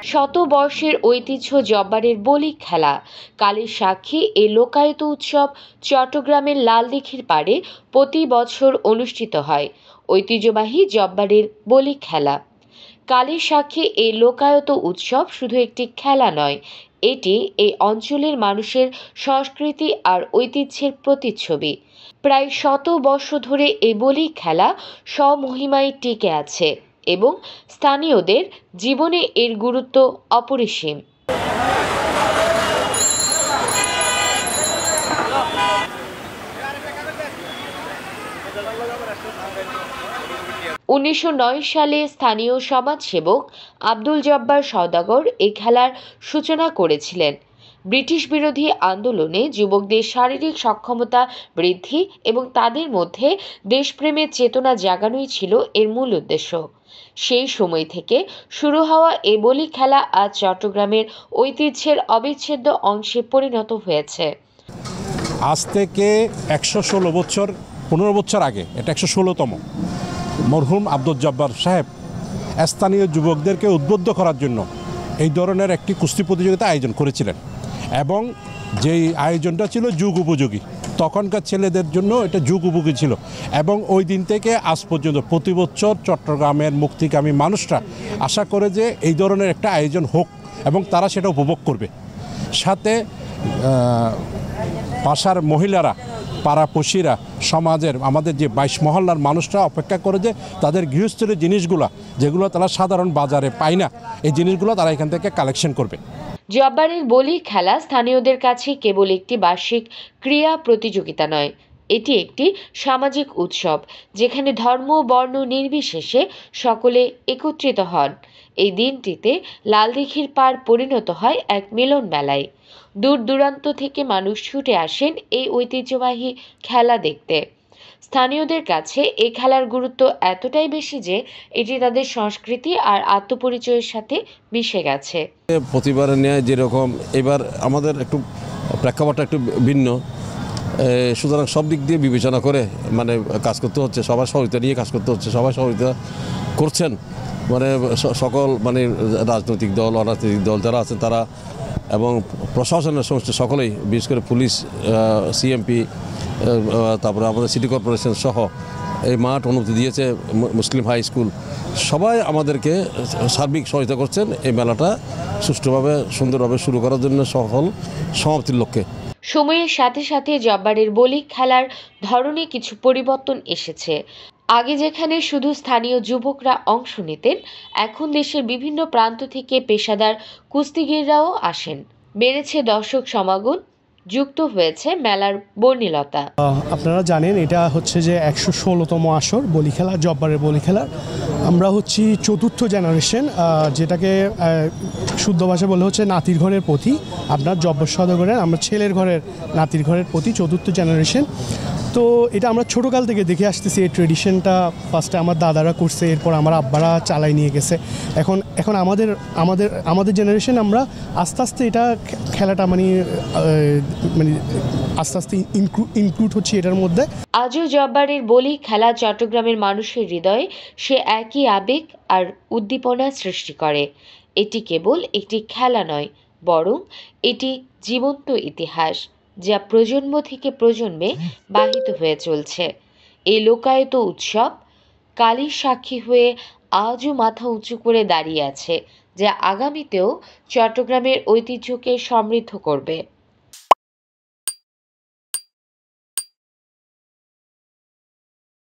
শতবর্ষের ঐতিহ্য জব্বারের বলি খেলা কালের সাক্ষী এই লোকায়ত উৎসব চট্টগ্রামের লালদিঘির পাড়ে প্রতি বছর অনুষ্ঠিত হয়। ঐতিহ্যবাহী জব্বারের বলি খেলা কালের সাক্ষী এই লোকায়ত উৎসব শুধু একটি খেলা নয়, এটি এই অঞ্চলের মানুষের সংস্কৃতি আর ঐতিহ্যের প্রতিচ্ছবি। প্রায় শত বর্ষ ধরে এই বলি খেলা স্বমহিমায় টিকে আছে এবং স্থানীয়দের জীবনে এর গুরুত্ব অপরিসীম। 1909 সালে স্থানীয় সমাজসেবক আব্দুল জব্বার সওদাগর এই খেলার সূচনা করেছিলেন। ব্রিটিশ বিরোধী আন্দোলনে যুবকদের শারীরিক সক্ষমতা বৃদ্ধি এবং তাদের মধ্যে দেশপ্রেমের চেতনা জাগানোই ছিল এর মূল উদ্দেশ্য। সেই সময় থেকে শুরু হওয়া এই বলি খেলা আজ চট্টগ্রামের ঐতিহ্যের অবিচ্ছেদ্য অংশে পরিণত হয়েছে। আজ থেকে 116 বছর 15 বছর আগে, এটা 116তম, মরহুম আব্দুল জব্বার সাহেব স্থানীয় যুবকদেরকে উদ্বুদ্ধ করার জন্য এই ধরনের একটি কুস্তি প্রতিযোগিতা আয়োজন করেছিলেন এবং যেই আয়োজনটা ছিল যুগ উপযোগী, তখনকার ছেলেদের জন্য এটা যুগ উপযোগী ছিল এবং ওই দিন থেকে আজ পর্যন্ত প্রতি বছর চট্টগ্রামের মুক্তিকামী মানুষরা আশা করে যে এই ধরনের একটা আয়োজন হোক এবং তারা সেটা উপভোগ করবে। সাথে পাশার মহিলারা, পাড়াপড়শিরা, সমাজের আমাদের যে 22 মহল্লার মানুষরা অপেক্ষা করে যে তাদের গৃহস্থলীর জিনিসগুলো যেগুলো তারা সাধারণ বাজারে পায় না, এই জিনিসগুলো তারা এখান থেকে কালেকশন করবে। জব্বারের বলি খেলা স্থানীয়দের কাছে কেবল একটি বার্ষিক ক্রীড়া প্রতিযোগিতা নয়, এটি একটি সামাজিক উৎসব যেখানে ধর্ম বর্ণ নির্বিশেষে সকলে একত্রিত হন। এই দিনটিতে লালদিঘির পাড় পরিণত হয় এক মিলন মেলায়। দূর দূরান্ত থেকে মানুষ ছুটে আসেন এই ঐতিহ্যবাহী খেলা দেখতে। স্থানীয়দের কাছে এই খেলার গুরুত্ব এতটাই বেশি যে এটি তাদের সংস্কৃতি আর আত্মপরিচয়ের সাথে মিশে গেছে। প্রতিবারের ন্যায় যেরকম এবার আমাদের একটু প্রেক্ষাপটটা একটু ভিন্ন, সুতরাং সব দিক দিয়ে বিবেচনা করে মানে কাজ করতে হচ্ছে, সবার সহযোগিতা নিয়ে কাজ করতে হচ্ছে, সবাই সহযোগিতা করছেন, মানে সকল মানে রাজনৈতিক দল, অরাজনৈতিক দল যারা আছেন তারা এবং প্রশাসনের সংস্থা সকলেই, বিশেষ করে পুলিশ, সিএমপি, তারপরে আমাদের সিটি কর্পোরেশন সহ এই মাঠ অনুমতি দিয়েছে, মুসলিম হাই স্কুল, সবাই আমাদেরকে সার্বিক সহায়তা করছেন এই মেলাটা সুষ্ঠুভাবে সুন্দরভাবে শুরু করার জন্য সফল সমাপ্তির লক্ষ্যে। সময়ের সাথে সাথে জব্বারের বলি খেলার ধরনে কিছু পরিবর্তন এসেছে। আগে যেখানে শুধু স্থানীয় যুবকরা অংশ নিতেন, এখন দেশের বিভিন্ন প্রান্ত থেকে পেশাদার কুস্তিগিররাও আসেন। বেড়েছে দর্শক সমাগম, যুক্ত হয়েছে মেলার বর্ণিলতা। আপনারা জানেন এটা হচ্ছে যে 116তম আসর বলি খেলা, জব্বারের বলি খেলা। আমরা হচ্ছি চতুর্থ জেনারেশন, যেটাকে শুদ্ধ ভাষায় বলে হচ্ছে নাতির ঘরের পথি। আপনার জব্বার সওদাগরের, আমরা ছেলের ঘরের নাতির ঘরের পথি, চতুর্থ জেনারেশন। তো এটা আমরা ছোটোকাল থেকে দেখে আসতেছি। এই ট্রেডিশনটা ফার্স্টে আমার দাদারা করছে, এরপর আমার আব্বারা চালাই নিয়ে গেছে। এখন আমাদের জেনারেশন আমরা আস্তে আস্তে এটা খেলাটা মানে আস্তে আস্তে ইনক্লুড হচ্ছে এটার মধ্যে। আজও জব্বারের বলি খেলা চট্টগ্রামের মানুষের হৃদয়ে সে একই আবেগ আর উদ্দীপনা সৃষ্টি করে। এটি কেবল একটি খেলা নয়, বরং এটি জীবন্ত ইতিহাস যা প্রজন্ম থেকে প্রজন্মে বাহিত হয়ে চলছে। এই লোকায়ত উৎসব কালের সাক্ষী হয়ে আজও মাথা উঁচু করে দাঁড়িয়ে আছে, যা আগামীতেও চট্টগ্রামের ঐতিহ্যকে সমৃদ্ধ করবে।